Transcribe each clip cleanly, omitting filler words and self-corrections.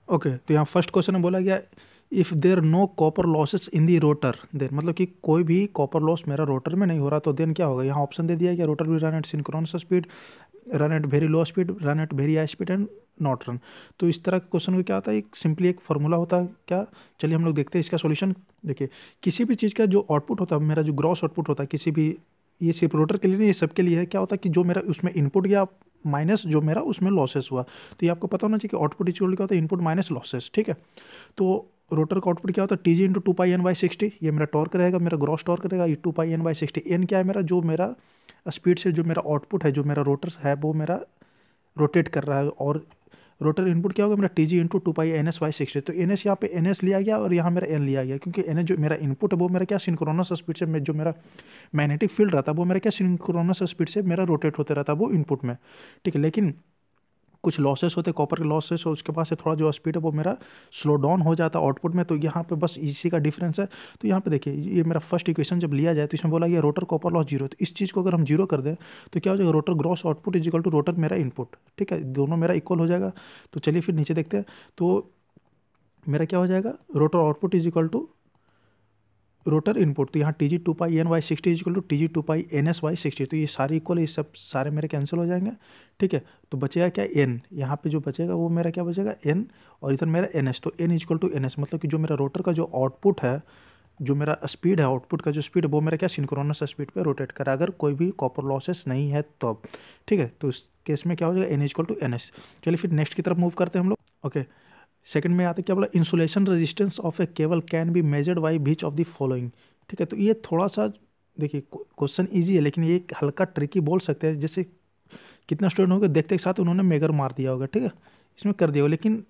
Okay, तो यहाँ first question में बोला गया if there no copper losses in the rotor, then मतलब कि कोई भी कॉपर लॉस मेरा रोटर में नहीं हो रहा, तो देन क्या होगा। यहाँ ऑप्शन दे दिया गया rotor will run at synchronous speed, run at very low speed, run at very high speed and not run. तो इस तरह के क्वेश्चन में क्या होता है, एक सिंपली एक फार्मूला होता है क्या। चलिए हम लोग देखते हैं इसका सॉल्यूशन। देखिए, किसी भी चीज़ का जो आउटपुट होता है, मेरा जो ग्रॉस आउटपुट होता है किसी भी, ये सिर्फ रोटर के लिए नहीं, ये सबके लिए है, क्या होता है कि जो मेरा उसमें इनपुट गया माइनस जो मेरा उसमें लॉसेस हुआ। तो ये आपको पता होना चाहिए कि आउटपुट इक्वल क्या होता है, इनपुट माइनस लॉसेस। ठीक है, तो रोटर का आउटपुट क्या होता है, टी जी इंटू 2πn/60, ये मेरा टॉर्क रहेगा, मेरा ग्रॉस टॉर्क रहेगा, ये 2πn/60। एन क्या है मेरा, जो मेरा स्पीड से जो मेरा आउटपुट है, जो मेरा रोटर है वो मेरा रोटेट कर रहा है, और रोटर इनपुट क्या होगा मेरा टी जी इंटू 2πns/60। तो एन एस यहाँ पे एन एस लिया गया और यहाँ मेरा एन लिया गया, क्योंकि एन एस जो मेरा इनपुट है वो मेरा क्या सिंक्रोनस स्पीड से जो मेरा मैग्नेटिक फील्ड रहता है वो मेरा क्या सिंक्रोनस स्पीड से मेरा रोटेट होते रहता है वो इनपुट में। ठीक है, लेकिन कुछ लॉसेस होते हैं, कॉपर के लॉसेस, और उसके बाद से थोड़ा जो स्पीड है वो मेरा स्लो डाउन हो जाता है आउटपुट में। तो यहाँ पे बस इसी का डिफरेंस है। तो यहाँ पे देखिए, ये मेरा फर्स्ट इक्वेशन जब लिया जाए तो इसमें बोला गया रोटर कॉपर लॉस जीरो। तो इस चीज़ को अगर हम जीरो कर दें तो क्या हो जाएगा, rotor gross output is equal to rotor मेरा इनपुट। ठीक है, दोनों मेरा इक्वल हो जाएगा। तो चलिए फिर नीचे देखते हैं। तो मेरा क्या हो जाएगा, rotor output is equal to rotor input. तो यहाँ T G 2πn/60 is equal to T G 2πns/60। तो ये सारे इक्वल, ये सब सारे मेरे कैंसिल हो जाएंगे। ठीक है, तो बचेगा क्या, एन। यहाँ पे जो बचेगा वो मेरा क्या बचेगा, एन, और इधर मेरा एन एस। तो N is equal to N S, मतलब कि जो मेरा रोटर का जो आउटपुट है, जो मेरा स्पीड है, आउटपुट का जो स्पीड है वो मेरा क्या सिंक्रोनस स्पीड पे रोटेट करा, अगर कोई भी कॉपर लॉसेस नहीं है तो अब। ठीक है, तो इस केस में क्या हो जाएगा, N is equal to N S. चलिए फिर नेक्स्ट की तरफ मूव करते हैं हम लोग। ओके, सेकंड में आते क्या बोला, insulation resistance of a cable can be measured by which of the following. ठीक है, तो ये थोड़ा सा देखिए क्वेश्चन इजी है, लेकिन ये एक हल्का ट्रिकी बोल सकते हैं। जैसे कितना स्टूडेंट होगा देखते के साथ उन्होंने मेगर मार दिया होगा। ठीक है, इसमें कर दिया होगा, लेकिन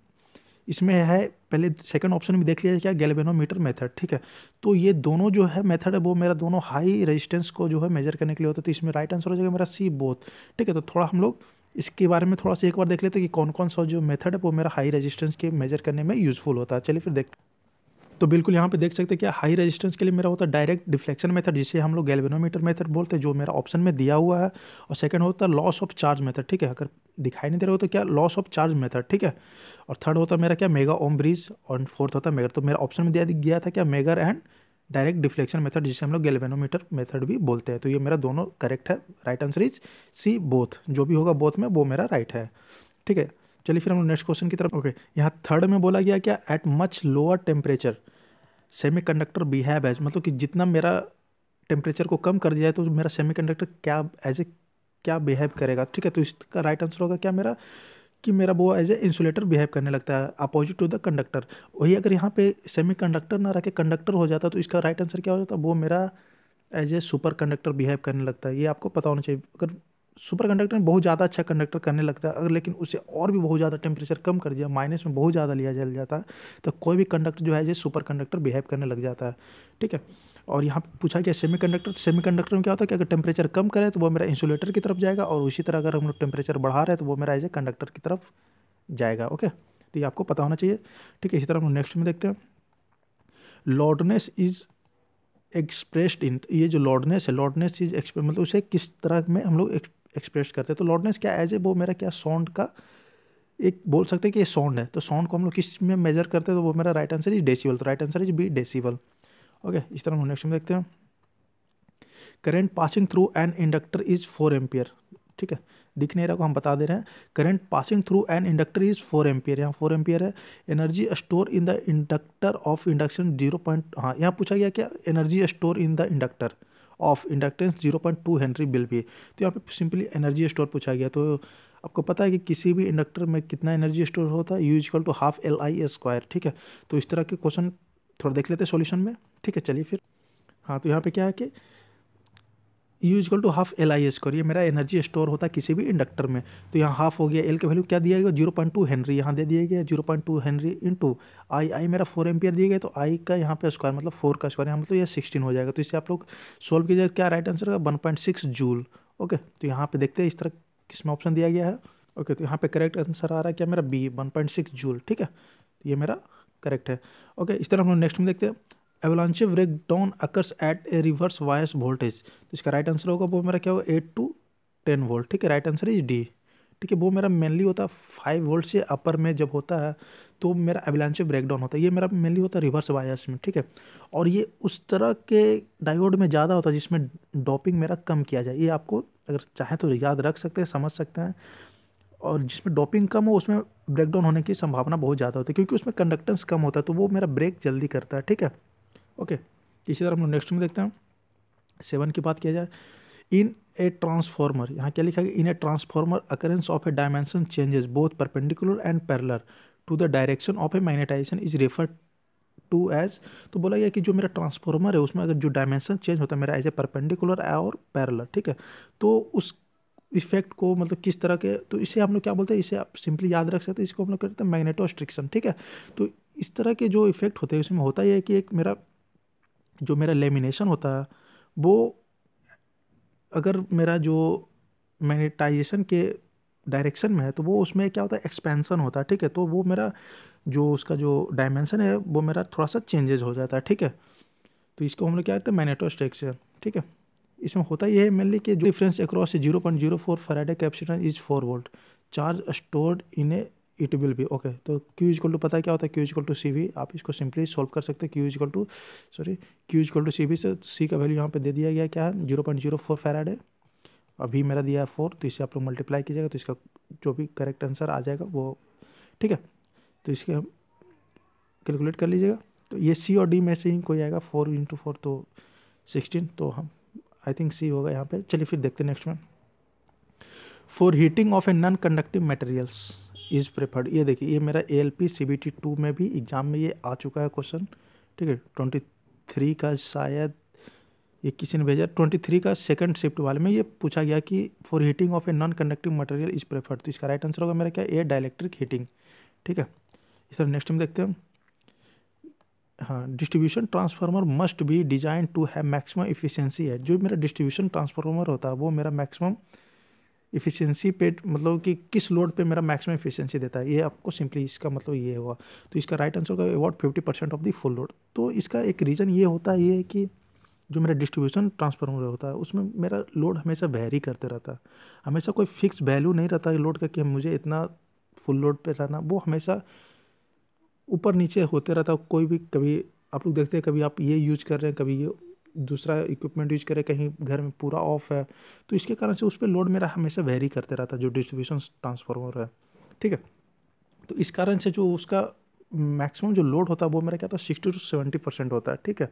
इसमें है पहले सेकंड ऑप्शन में देख लिया क्या, गैल्वेनोमीटर मेथड। ठीक है, तो ये दोनों जो है मेथड है वो मेरा दोनों हाई रेजिस्टेंस को जो है मेजर करने के लिए होता है। तो इसमें राइट आंसर हो जाएगा मेरा सी, बोथ। ठीक है, तो थोड़ा हम लोग इसके बारे में थोड़ा सा एक बार देख लेते हैं कि कौन कौन सा जो मेथड है वो मेरा हाई रेजिस्टेंस के मेजर करने में यूजफुल होता है। चलिए फिर देखते हैं। तो बिल्कुल यहाँ पे देख सकते हैं क्या, हाई रेजिस्टेंस के लिए मेरा होता है डायरेक्ट डिफ्लेक्शन मेथड, जिसे हम लोग गैल्वेनोमीटर मेथड बोलते हैं, जो मेरा ऑप्शन में दिया हुआ है। और सेकंड होता है लॉस ऑफ चार्ज मेथड। ठीक है, अगर दिखाई नहीं दे रहा हो तो क्या, लॉस ऑफ चार्ज मेथड। ठीक है, और थर्ड होता है मेरा क्या, मेगा ओम ब्रिज, और फोर्थ होता है मेगर। तो मेरा ऑप्शन में दिया गया था क्या, megger and direct deflection method, जिसे हम लोग गैल्वेनोमीटर मेथड भी बोलते हैं। तो ये मेरा दोनों करेक्ट है, right answer is C, both. जो भी होगा बोथ में वो मेरा राइट है। ठीक है, चलिए फिर हम नेक्स्ट क्वेश्चन की तरफ। ओके, यहाँ थर्ड में बोला गया क्या, at much lower temperature semiconductor behave as, मतलब कि जितना मेरा टेम्परेचर को कम कर दिया है तो मेरा सेमीकंडक्टर क्या एज ए क्या बिहेव करेगा। ठीक है, तो इसका राइट आंसर होगा क्या मेरा, कि मेरा वो एज ए इंसुलेटर बिहेव करने लगता है अपोजिट टू द कंडक्टर। वही अगर यहाँ पे सेमीकंडक्टर ना रह के कंडक्टर हो जाता तो इसका राइट आंसर क्या हो जाता, वो मेरा as a super conductor behave करने लगता है। ये आपको पता होना चाहिए। अगर सुपर कंडक्टर में बहुत ज़्यादा अच्छा कंडक्टर करने लगता है, अगर लेकिन उसे और भी बहुत ज़्यादा टेम्परेचर कम कर दिया, माइनस में बहुत ज़्यादा लिया जल जाता है, तो कोई भी कंडक्टर जो है as a super conductor behave करने लग जाता है। ठीक है, और यहाँ पे पूछा गया सेमीकंडक्टर में क्या होता है कि अगर टेम्परेचर कम करे तो वो मेरा इंसुलेटर की तरफ जाएगा, और उसी तरह अगर हम लोग टेम्परेचर बढ़ा रहे हैं तो वो मेरा एज ए कंडक्टर की तरफ जाएगा। ओके, तो ये आपको पता होना चाहिए। ठीक है, इसी तरह हम नेक्स्ट में देखते हैं, लॉर्डनेस इज एक्सप्रेस्ड इन। ये जो लॉर्डनेस है, लॉर्डनेस इज एक्सप्रेस, मतलब उसे किस तरह में हम लोग एक्सप्रेस करते हैं। तो लॉर्डनेस क्या एज ए, वो मेरा क्या साउंड का एक बोल सकते हैं कि ये साउंड है। तो साउंड को हम लोग किस में मेजर करते हैं, तो वो मेरा राइट आंसर इज डेसिबल। तो right answer is B, decibel. Okay, इस तरह हम नेक्स्ट में देखते हैं, current passing through an inductor is 4 ampere. ठीक है, दिख नहीं रहा को हम बता दे रहे हैं, current passing through an inductor is 4 ampere. यहाँ 4 एम्पियर है। Energy store in the inductor of induction 0. हाँ, यहाँ पूछा गया क्या, energy store in the inductor of inductance 0.2 Henry will be. तो यहाँ पे सिंपली एनर्जी स्टोर पूछा गया। तो आपको पता है कि किसी भी इंडक्टर में कितना एनर्जी स्टोर होता है, you equal to half LI²। ठीक है, तो इस तरह के क्वेश्चन थोड़ा देख लेते हैं सॉल्यूशन में। ठीक है, चलिए फिर। हाँ, तो यहाँ पे क्या है कि you equal to half LI², ये मेरा एनर्जी स्टोर होता है किसी भी इंडक्टर में। तो यहाँ हाफ हो गया, एल का वैल्यू क्या दिया गया, 0.2 हेनरी यहाँ दे दिया गया, 0.2 हेनरी इंटू आई मेरा 4 एम्पियर दिया गया। तो आई का यहाँ पे स्क्वायर मतलब 4 का स्क्वायर, यहाँ मतलब ये 16 हो जाएगा। तो इससे आप लोग सोल्व कीजिए, क्या राइट आंसर होगा, 1.6 जूल। ओके, तो यहाँ पे देखते हैं इस तरह किसमें ऑप्शन दिया गया है। ओके, तो यहाँ पे करेक्ट आंसर आ रहा है क्या मेरा बी, 1.6 जूल। ठीक है, तो ये मेरा करेक्ट है। ओके, इस तरह हम लोग नेक्स्ट में देखते हैं, avalanche break down occurs at a reverse bias voltage. तो इसका राइट आंसर होगा वो मेरा क्या होगा, 8 to 10 वोल्ट। ठीक है, राइट आंसर इज डी, ठीक है, वो मेरा मेनली होता है 5 वोल्ट से अपर में जब होता है तो मेरा एवलांचे ब्रेकडाउन होता है, ये मेरा मेनली होता है रिवर्स बायस में, ठीक है। और ये उस तरह के डायोड में ज़्यादा होता है जिसमें डोपिंग मेरा कम किया जाए, ये आपको अगर चाहें तो याद रख सकते हैं, समझ सकते हैं। और जिसमें डोपिंग कम हो उसमें ब्रेकडाउन होने की संभावना बहुत ज़्यादा होती है, क्योंकि उसमें कंडक्टेंस कम होता है, तो वो मेरा ब्रेक जल्दी करता है, ठीक है। ओके, इसी तरह हम लोग नेक्स्ट में देखते हैं 7 की बात किया जाए। इन ए ट्रांसफॉर्मर, यहाँ क्या लिखा है, in a transformer occurrence of a dimension changes both perpendicular and parallel to the direction of a magnetization is referred to as. तो बोला गया कि जो मेरा ट्रांसफॉर्मर है उसमें अगर जो डायमेंशन चेंज होता है मेरा एज ए परपेंडिकुलर और पैरेलल, ठीक है, तो उस इफेक्ट को मतलब किस तरह के, तो इसे हम लोग क्या बोलते हैं, इसे आप सिंपली याद रख सकते हैं, इसको हम लोग कहते हैं मैग्नेटोस्ट्रिक्शन, ठीक है। तो इस तरह के जो इफेक्ट होते हैं उसमें होता यह है कि एक मेरा जो मेरा लेमिनेशन होता है वो, अगर मेरा जो मैग्नेटाइजेशन के डायरेक्शन में है तो वो उसमें क्या होता है, एक्सपेंशन होता है, ठीक है। तो वो मेरा जो उसका जो डायमेंशन है वो मेरा थोड़ा सा चेंजेस हो जाता है, ठीक है। तो इसको हम लोग क्या कहते हैं, मैग्नेटोस्ट्रिक्शन, ठीक है। इसमें होता यह है मेनली कि जो difference across 0.04 faraday capacitor is 4 volt, charge stored in a it will be, okay. तो क्यू इक्वल टू पता है क्या होता है, Q equal to C V, आप इसको सिंपली सॉल्व कर सकते हैं, Q equal to C V से सी का वैल्यू यहाँ पे दे दिया गया क्या है 0.04 फैराडे, अभी मेरा दिया है 4, तो इसे आप लोग मल्टीप्लाई कीजिएगा तो इसका जो भी करेक्ट आंसर आ जाएगा वो, ठीक है। तो इसके हम कैलकुलेट कर लीजिएगा, तो ये सी और डी में से ही कोई आएगा, 4 × 4 तो 16, तो हम आई थिंक सी होगा यहाँ पे। चलिए फिर देखते हैं नेक्स्ट में, for heating of a non conductive materials is preferred. ये देखिए ये मेरा ALP CBT 2 में भी एग्जाम में ये आ चुका है क्वेश्चन, ठीक है। 23 का शायद ये किसी ने भेजा, 23 का सेकंड शिफ्ट वाले में ये पूछा गया कि for heating of a non conductive material is preferred, तो इसका राइट आंसर होगा मेरा क्या, ए डाइलेक्ट्रिक हीटिंग, ठीक है। इस तरह नेक्स्ट में देखते हैं, हाँ, distribution transformer must be design to have maximum efficiency है। जो मेरा डिस्ट्रीब्यूशन ट्रांसफार्मर होता है वो मेरा मैक्सिमम इफिशिएंसी पे, मतलब कि किस लोड पे मेरा मैक्सिमम इफिशिएंसी देता है, ये आपको सिंपली इसका मतलब ये हुआ। तो इसका राइट आंसर होगा about 50% of the full load. तो इसका एक रीज़न ये होता है, ये है कि जो मेरा डिस्ट्रीब्यूशन ट्रांसफार्मर होता है उसमें मेरा लोड हमेशा वेरी करते रहता है, हमेशा कोई फिक्स वैल्यू नहीं रहता है लोड का कि मुझे इतना फुल लोड पे रहना, वो हमेशा ऊपर नीचे होते रहता है। कोई भी, कभी आप लोग देखते हैं कभी आप ये यूज कर रहे हैं, कभी ये दूसरा इक्विपमेंट यूज कर रहे हैं, कहीं घर में पूरा ऑफ है, तो इसके कारण से उस पर लोड मेरा हमेशा वेरी करते रहता है जो डिस्ट्रीब्यूशन ट्रांसफार्मर है, ठीक है। तो इस कारण से जो उसका मैक्सिमम जो लोड होता है वो मेरा क्या होता है 60 to 70% होता है, ठीक है,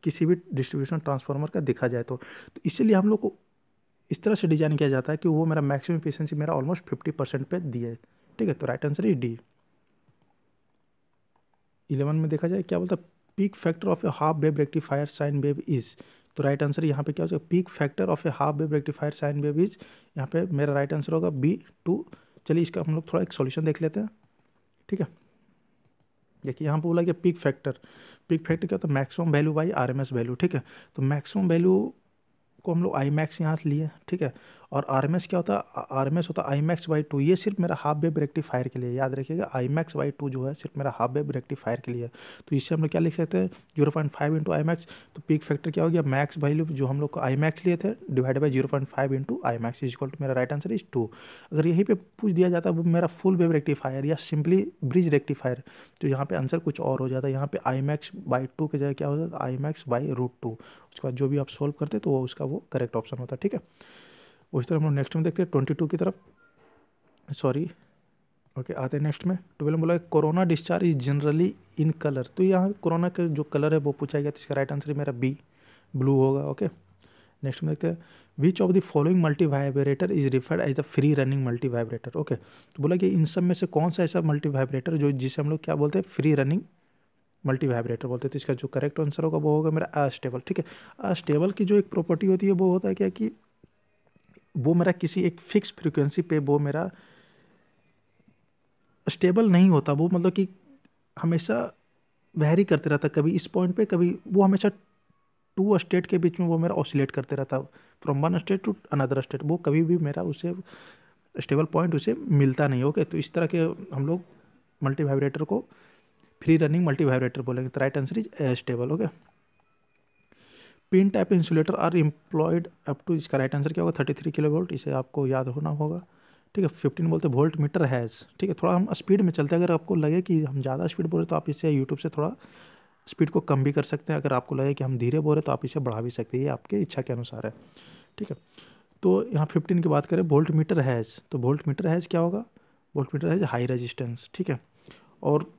किसी भी डिस्ट्रीब्यूशन ट्रांसफार्मर का देखा जाए तो इसीलिए हम लोग को इस तरह से डिजाइन किया जाता है कि वो मेरा मैक्सिमम एफिशिएंसी मेरा ऑलमोस्ट 50% पे दिए, ठीक है। तो राइट आंसर इज डी। 11 में देखा जाए क्या बोलता है, peak factor of A half wave rectifier sine wave is, तो राइट आंसर यहाँ पे क्या हो जाएगा, peak factor of A half wave rectifier sine wave is, यहाँ पे मेरा राइट आंसर होगा B2। चलिए इसका हम लोग थोड़ा एक सॉल्यूशन देख लेते हैं, ठीक है। देखिए यहाँ पे बोला कि पीक फैक्टर क्या होता है, maximum value by RMS value, ठीक है। तो मैक्सिमम वैल्यू को हम लोग आई मैक्स यहाँ लिए, ठीक है। और RMS क्या होता है, RMS होता है IMAX/2, ये सिर्फ मेरा हाफ वेव रेक्टिफायर के लिए, याद रखिएगा IMAX/2 जो है सिर्फ मेरा हाफ वेव रेक्टिफायर के लिए। तो इससे हम लोग क्या लिख सकते हैं 0.5 × IMAX, तो पीक फैक्टर क्या हो गया, मैक्स वैल्यू जो हम लोग को IMAX लिए थे divide by 0.5 × IMAX is equal to, मेरा राइट आंसर इज 2। अगर यहीं पे पूछ दिया जाता वो मेरा फुल वेव रेक्टिफायर या सिंपली ब्रिज रेक्टिफायर, तो यहाँ पे आंसर कुछ और हो जाता है, यहाँ पे IMAX/2 की जगह क्या हो जाता है IMAX/√2। उसके बाद जो भी आप सोल्व करते तो उसका वो करेक्ट ऑप्शन होता है, ठीक है। उस तरह हम लोग नेक्स्ट में देखते हैं 22 की तरफ, सॉरी, ओके, आते हैं नेक्स्ट में। 12 में बोला corona discharge is generally in colour, तो यहाँ कोरोना का जो कलर है वो पूछा गया, तो इसका राइट आंसर मेरा B ब्लू होगा, ओके। नेक्स्ट में देखते हैं which of the following multivibrator is referred as the free running multivibrator, okay. तो बोला कि इन सब में से कौन सा ऐसा मल्टी वाइब्रेटर जो जिसे हम लोग क्या बोलते हैं फ्री रनिंग मल्टी वाइब्रेटर बोलते हैं, तो इसका जो करेक्ट आंसर होगा वो होगा मेरा अस्टेबल, ठीक है। अस्टेबल की जो एक प्रॉपर्टी होती है वो होता है क्या कि वो मेरा किसी एक फिक्स फ्रीक्वेंसी पे वो मेरा स्टेबल नहीं होता, वो मतलब कि हमेशा वेरी करते रहता, कभी इस पॉइंट पे कभी वो हमेशा 2 स्टेट के बीच में वो मेरा ऑसिलेट करते रहता, from 1 state to another state, वो कभी भी मेरा उसे स्टेबल पॉइंट उसे मिलता नहीं, ओके। तो इस तरह के हम लोग मल्टी वाइब्रेटर को फ्री रनिंग मल्टी वाइब्रेटर बोलेंगे, तो right answer is stable, okay. Pin type insulator are employed up to, इसका राइट आंसर क्या होगा 33 kV, इसे आपको याद होना होगा, ठीक है। 15 बोलते वोल्ट मीटर हैज़, ठीक है। थोड़ा हम स्पीड में चलते हैं, अगर आपको लगे कि हम ज़्यादा स्पीड बोल रहे तो आप इसे यूट्यूब से थोड़ा स्पीड को कम भी कर सकते हैं, अगर आपको लगे कि हम धीरे बोल रहे तो आप इसे बढ़ा भी सकते हैं, ये आपके इच्छा के अनुसार है, ठीक है। तो यहाँ 15 की बात करें, वोल्ट मीटर हैज़, तो वोल्ट मीटर हैज़ क्या होगा, volt meter has high resistance, ठीक है। और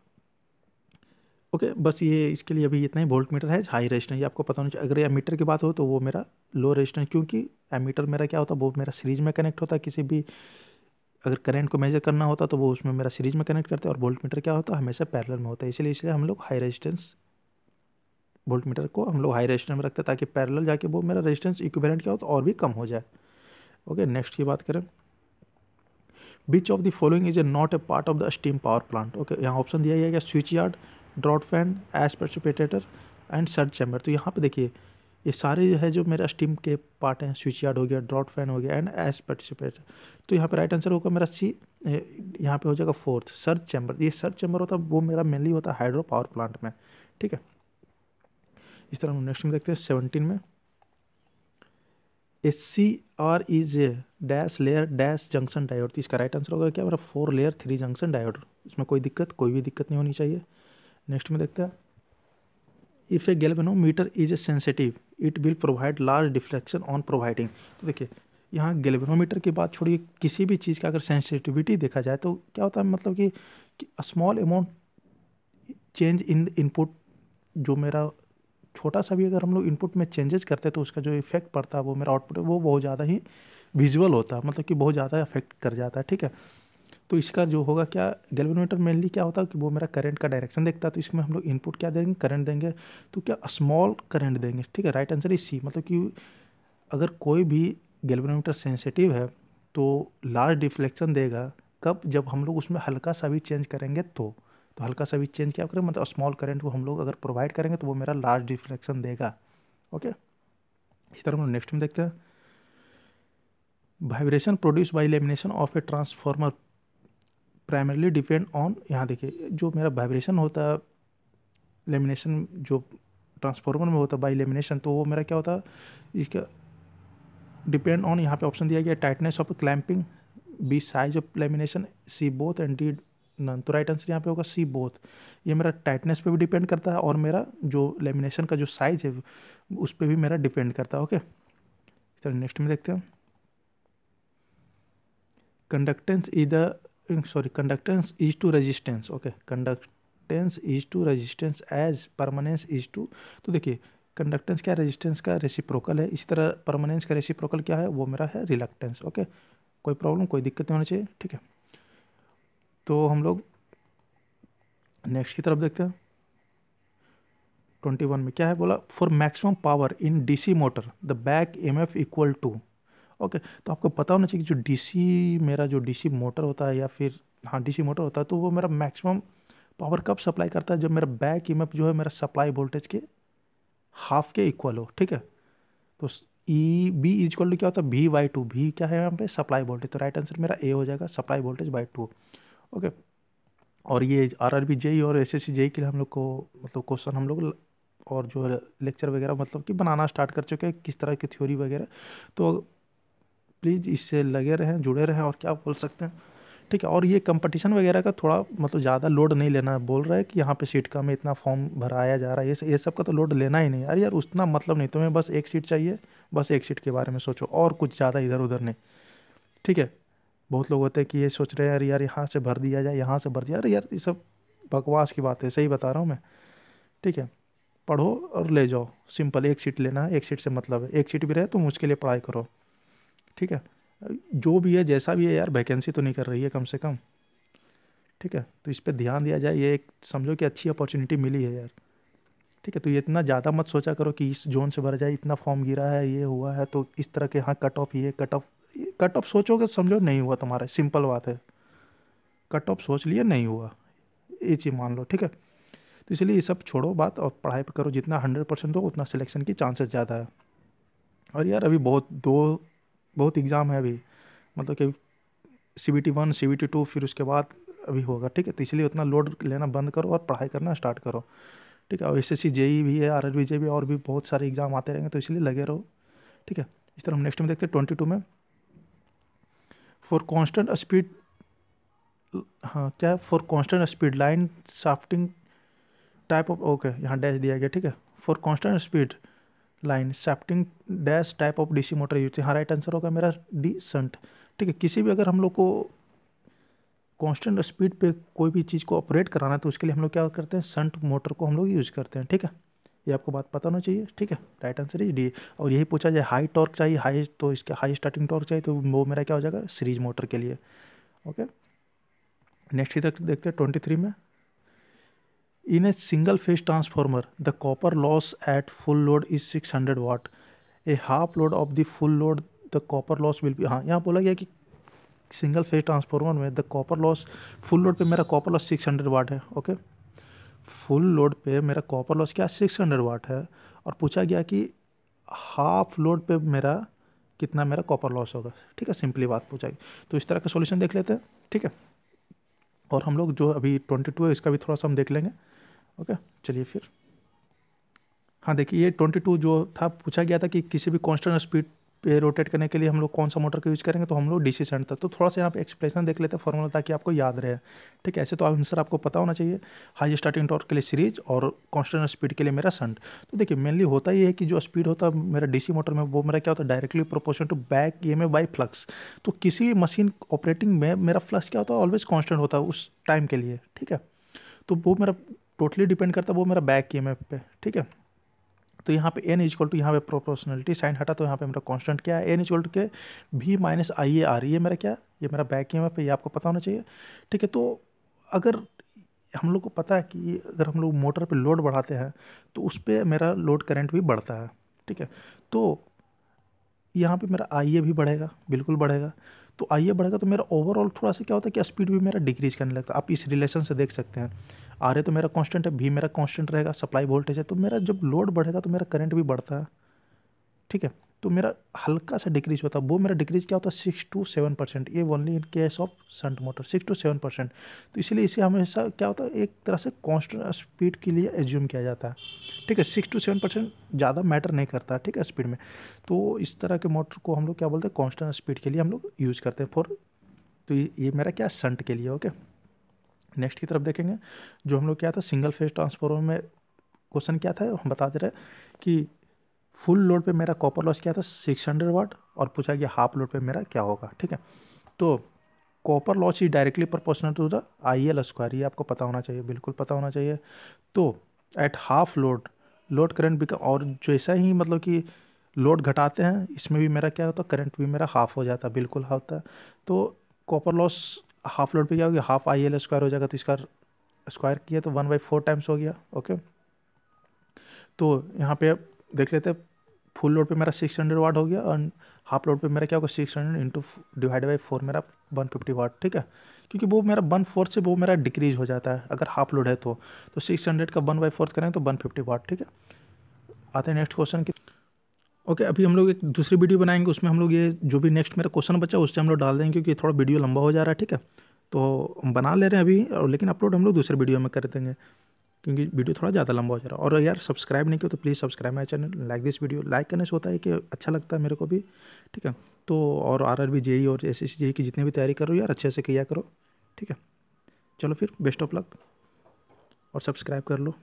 ओके, बस ये इसके लिए अभी इतना ही, वोल्ट मीटर है हाई रेजिस्टेंस, ये आपको पता होना चाहिए। अगर एमीटर की बात हो तो वो मेरा लो रेजिस्टेंस, क्योंकि एमीटर मेरा क्या होता है, वो मेरा सीरीज में कनेक्ट होता है, किसी भी अगर करंट को मेजर करना होता तो वो उसमें मेरा सीरीज में कनेक्ट करते हैं, और वोल्ट मीटर क्या होता है, हमेशा पैरेलल में होता है, इसलिए हम लोग हाई रेजिस्टेंस, वोल्ट मीटर को हम लोग हाई रेजिस्टेंस में रखते हैं, ताकि पैरेलल जाके वो मेरा रेजिस्टेंस इक्विवेलेंट क्या हो तो और भी कम हो जाए। ओके, नेक्स्ट की बात करें, which of the following is a not a part of the steam power plant. Okay, यहाँ ऑप्शन दिया गया switch yard, draught fan, S precipitator and surge chamber. तो यहाँ पे देखिए ये सारे जो है जो मेरा स्टीम के पार्ट हैं, स्विच यार्ड हो गया, ड्रॉट फैन हो गया एंड एस पार्टिसिपेटर। तो यहाँ पे राइट आंसर होगा मेरा सी, यहाँ पे हो जाएगा फोर्थ, सर्ज चैम्बर। ये सर्ज चैम्बर होता है वो मेरा मेनली होता है हाइड्रो पावर प्लांट में, ठीक है। इस तरह हम नेक्स्ट में देखते हैं 17 में, S C R is a dash layer dash junction diode. तो इसका राइट आंसर होगा क्या मेरा 4 लेयर 3 जंक्शन डायोड। इसमें कोई भी दिक्कत नहीं होनी चाहिए। नेक्स्ट में देखते हैं, if A galvanometer is a sensitive it will provide large deflection on providing. तो देखिए यहाँ गैल्वेनोमीटर की बात छोड़िए, किसी भी चीज़ का अगर सेंसिटिविटी देखा जाए तो क्या होता है, मतलब कि small amount change in input, जो मेरा छोटा सा भी अगर हम लोग इनपुट में चेंजेस करते हैं तो उसका जो इफेक्ट पड़ता है वो मेरा आउटपुट है वो बहुत ज़्यादा ही विजुअल होता है, मतलब कि बहुत ज़्यादा इफेक्ट कर जाता है, ठीक है। तो इसका जो होगा क्या, गैल्वेनोमीटर मेनली क्या होता है कि वो मेरा करंट का डायरेक्शन देखता है, तो इसमें हम लोग इनपुट क्या देंगे, करंट देंगे, तो क्या स्मॉल करंट देंगे, ठीक है। राइट आंसर इज सी, मतलब कि अगर कोई भी गैल्वेनोमीटर सेंसिटिव है तो लार्ज डिफ्लेक्शन देगा, कब, जब हम लोग उसमें हल्का सा भी चेंज करेंगे तो हल्का सा भी चेंज क्या करें, मतलब स्मॉल करंट को हम लोग अगर प्रोवाइड करेंगे तो वो मेरा लार्ज डिफ्लेक्शन देगा। ओके, इस तरह हम लोग नेक्स्ट में देखते हैं, vibration produce by lamination of A transformer primarily depend on, यहाँ देखिए जो मेरा वाइब्रेशन होता है लेमिनेशन जो ट्रांसफॉर्मर में होता है बाय लेमिनेशन, तो वो मेरा क्या होता है, इसका डिपेंड ऑन, यहाँ पे ऑप्शन दिया गया tightness of clamping, B size of lamination, C both and D none. तो राइट आंसर यहाँ पे होगा सी बोथ। ये मेरा टाइटनेस पे भी डिपेंड करता है और मेरा जो लेमिनेशन का जो साइज है उस पर भी मेरा डिपेंड करता है। ओके, इस तरह नेक्स्ट में देखते हैं, conductance is the conductance is to resistance. Okay, conductance is to resistance as permanence is to. तो देखिए कंडक्टेंस क्या, रेजिस्टेंस का रेसिप्रोकल है, इस तरह परमानेंस का रेसिप्रोकल क्या है, वो मेरा है रिलक्टेंस। ओके, कोई प्रॉब्लम कोई दिक्कत नहीं होनी चाहिए, ठीक है। तो हम लोग नेक्स्ट की तरफ देखते हैं, 21 में क्या है बोला, for maximum power in DC motor the back EMF equal to. Okay, तो आपको पता होना चाहिए कि जो डीसी मेरा जो डीसी मोटर होता है या फिर हाँ डीसी मोटर होता है, तो वो मेरा मैक्सिमम पावर कब सप्लाई करता है, जब मेरा बैक ईएमएफ जो है मेरा सप्लाई वोल्टेज के हाफ के इक्वल हो, ठीक है। तो ई बी इक्वल टू क्या होता है, वी बाई टू, वी क्या है यहाँ पे सप्लाई वोल्टेज, तो राइट आंसर मेरा ए हो जाएगा, supply voltage by two. Okay, और ये आरआरबी जेई और एसएससी जेई के लिए हम लोग को मतलब क्वेश्चन हम लोग और जो लेक्चर वगैरह मतलब कि बनाना स्टार्ट कर चुके हैं, किस तरह की थ्योरी वगैरह। तो प्लीज़ इससे लगे रहें, जुड़े रहें, और क्या बोल सकते हैं, ठीक है। और ये कंपटीशन वगैरह का थोड़ा मतलब ज़्यादा लोड नहीं लेना है, बोल रहा है कि यहाँ पे सीट कम है, इतना फॉर्म भराया जा रहा है, ये सब का तो लोड लेना ही नहीं। अरे यार उतना मतलब नहीं, तुम्हें बस एक सीट चाहिए, बस एक सीट के बारे में सोचो और कुछ ज़्यादा इधर उधर नहीं, ठीक है। बहुत लोग होते हैं कि ये सोच रहे हैं यार यार यहाँ से भर दिया जाए, यहाँ से भर दिया, अरे यार ये सब बकवास की बात है, सही बता रहा हूँ मैं, ठीक है। पढ़ो और ले जाओ, सिंपल, एक सीट लेना है, एक सीट से मतलब है, एक सीट भी रहे तो मुझके लिए पढ़ाई करो, ठीक है। जो भी है जैसा भी है यार, वैकेंसी तो नहीं कर रही है कम से कम, ठीक है। तो इस पर ध्यान दिया जाए, ये एक समझो कि अच्छी अपॉर्चुनिटी मिली है यार, ठीक है। तो ये इतना ज़्यादा मत सोचा करो कि इस जोन से भर जाए, इतना फॉर्म गिरा है, ये हुआ है, तो इस तरह के हाँ कट ऑफ, ये कट ऑफ सोचोगे समझो नहीं हुआ तुम्हारा, सिंपल बात है, कट ऑफ सोच लिए नहीं हुआ, ये चीज़ मान लो, ठीक है। तो इसलिए ये सब छोड़ो बात और पढ़ाई पे करो, जितना 100% हो उतना सिलेक्शन की चांसेस ज़्यादा है। और यार अभी बहुत एग्ज़ाम है अभी, मतलब कि CBT 1 CBT 2 फिर उसके बाद अभी होगा, ठीक है। तो इसलिए उतना लोड लेना बंद करो और पढ़ाई करना स्टार्ट करो, ठीक है। और SSC जेई भी है, RRB जेई भी, और भी बहुत सारे एग्जाम आते रहेंगे, तो इसलिए लगे रहो, ठीक है। इस तरह हम नेक्स्ट में देखते हैं 22 में, फॉर कांस्टेंट स्पीड, हाँ क्या, for constant speed line shafting type of, okay यहाँ डैश दिया गया, ठीक है। For constant speed line shafting dash type of DC motor use, हाँ राइट आंसर होगा मेरा डी शंट, ठीक है। किसी भी अगर हम लोग को कांस्टेंट स्पीड पे कोई भी चीज़ को ऑपरेट कराना है तो उसके लिए हम लोग क्या करते हैं, शंट मोटर को हम लोग यूज करते हैं, ठीक है। ये आपको बात पता होना चाहिए, ठीक है। Right answer is D. और यही पूछा जाए हाई टॉर्क चाहिए, हाई तो इसके हाई स्टार्टिंग टॉर्क चाहिए तो वो मेरा क्या हो जाएगा, सीरीज मोटर के लिए, ओके। नेक्स्ट ही तक देखते हैं 23 में। In a single phase transformer the copper loss at full load is 600 watt, a half load of the full load the copper loss will be, हाँ यहाँ बोला गया कि सिंगल फेज ट्रांसफॉर्मर में the copper loss, full load पे मेरा copper loss 600 वाट है, okay. Full load पे मेरा कॉपर लॉस क्या 600 वाट है, और पूछा गया कि हाफ लोड पे मेरा कितना मेरा कॉपर लॉस होगा, ठीक है। सिंपली बात पूछा गई, तो इस तरह का सॉल्यूशन देख लेते हैं, ठीक है। और हम लोग जो अभी 22 है इसका भी थोड़ा सा हम देख लेंगे, ओके। चलिए फिर, हाँ देखिए ये 22 जो था पूछा गया था कि किसी भी कांस्टेंट स्पीड पे रोटेट करने के लिए हम लोग कौन सा मोटर का यूज करेंगे, तो हम लोग डीसी शंट था। तो थोड़ा सा यहाँ पे एक्सप्लेनेशन देख लेते हैं फॉर्मूला, ताकि आपको याद रहे, ठीक है। ऐसे तो आंसर आपको पता होना चाहिए, हाई स्टार्टिंग टॉर्क के लिए सीरीज और कांस्टेंट स्पीड के लिए मेरा शंट। तो देखिए मेनली होता ही है कि जो स्पीड होता है मेरा डीसी मोटर में वो मेरा क्या होता है, directly proportional to back EMF by flux. तो किसी भी मशीन ऑपरेटिंग में मेरा फ्लक्स क्या होता है, ऑलवेज कॉन्स्टेंट होता है उस टाइम के लिए, ठीक है। तो वो मेरा टोटली डिपेंड करता है वो मेरा बैक ईएमएफ पे, ठीक है। तो यहाँ पे एन इजक्वल टू, यहाँ पे प्रोपोर्शनलिटी साइन हटा तो यहाँ पे मेरा कांस्टेंट क्या है, एन इजक्वल टू के भी माइनस आई ए आर, ये मेरा क्या, ये मेरा बैक ईएमएफ है, ये आपको पता होना चाहिए, ठीक है। तो अगर हम लोग को पता है कि अगर हम लोग मोटर पे लोड बढ़ाते हैं तो उस पर मेरा लोड करंट भी बढ़ता है, ठीक है। तो यहाँ पे मेरा आई ए भी बढ़ेगा, बिल्कुल बढ़ेगा। तो आई ए बढ़ेगा तो मेरा ओवरऑल थोड़ा सा क्या होता है कि स्पीड भी मेरा डिक्रीज करने लगता है। आप इस रिलेशन से देख सकते हैं, आर ए तो मेरा कांस्टेंट है, भी मेरा कांस्टेंट रहेगा, सप्लाई वोल्टेज है, तो मेरा जब लोड बढ़ेगा तो मेरा करंट भी बढ़ता है, ठीक है। तो मेरा हल्का सा डिक्रीज होता है, वो मेरा डिक्रीज क्या होता है 6 to 7%, ये only in case of shunt motor 6 to 7%। तो इसीलिए इसे हमेशा क्या होता है, एक तरह से कांस्टेंट स्पीड के लिए एज्यूम किया जाता है, ठीक है। 6 to 7% ज़्यादा मैटर नहीं करता, ठीक है, स्पीड में। तो इस तरह के मोटर को हम लोग क्या बोलते हैं, कांस्टेंट स्पीड के लिए हम लोग यूज़ करते हैं फॉर, तो ये मेरा क्या शंट के लिए, ओके। नेक्स्ट की तरफ देखेंगे, जो हम लोग क्या था सिंगल फेज ट्रांसफार्मर में क्वेश्चन क्या था, हम बता दे रहे हैं कि फुल लोड पे मेरा कॉपर लॉस क्या था 600 वाट, और पूछा गया हाफ लोड पे मेरा क्या होगा, ठीक है। तो copper loss is directly proportional to the I L square, ये आपको पता होना चाहिए, बिल्कुल पता होना चाहिए। तो at half load, load current become, और जैसा ही मतलब कि लोड घटाते हैं इसमें भी मेरा क्या होता है, करंट भी मेरा हाफ हो जाता है, बिल्कुल होता है। तो कॉपर लॉस हाफ लोड पे क्या हो गया, हाफ आई एल स्क्वायर हो जाएगा, तो इसका स्क्वायर किया तो 1/4 टाइम्स हो गया, ओके। तो यहाँ पे देख लेते हैं, फुल लोड पे मेरा 600 वाट हो गया, और हाफ लोड पे मेरा क्या होगा 600 इंटू डिवाइड बाई 4 मेरा 150 वाट, ठीक है। क्योंकि वो मेरा 1/4 से वो मेरा डिक्रीज हो जाता है अगर हाफ लोड है तो 600 का 1/4 करें तो 150 वाट, ठीक है। आते हैं नेक्स्ट क्वेश्चन की, ओके। अभी हम लोग एक दूसरी वीडियो बनाएंगे, उसमें हम लोग ये जो भी नेक्स्ट मेरा क्वेश्चन बचा उससे हम लोग डाल देंगे, क्योंकि थोड़ा वीडियो लंबा हो जा रहा है, ठीक है। तो हम बना ले रहे हैं अभी, और लेकिन अपलोड हम लोग दूसरे वीडियो में कर देंगे, क्योंकि वीडियो थोड़ा ज़्यादा लंबा हो जा रहा है। और यार सब्सक्राइब नहीं किया तो please subscribe my channel, like this video, like करने से होता है कि अच्छा लगता है मेरे को भी, ठीक है। तो और आरआरबी जेई और एसएससी जेई की जितनी भी तैयारी करो यार अच्छे से किया करो, ठीक है। चलो फिर बेस्ट ऑफ लक, और सब्सक्राइब कर लो।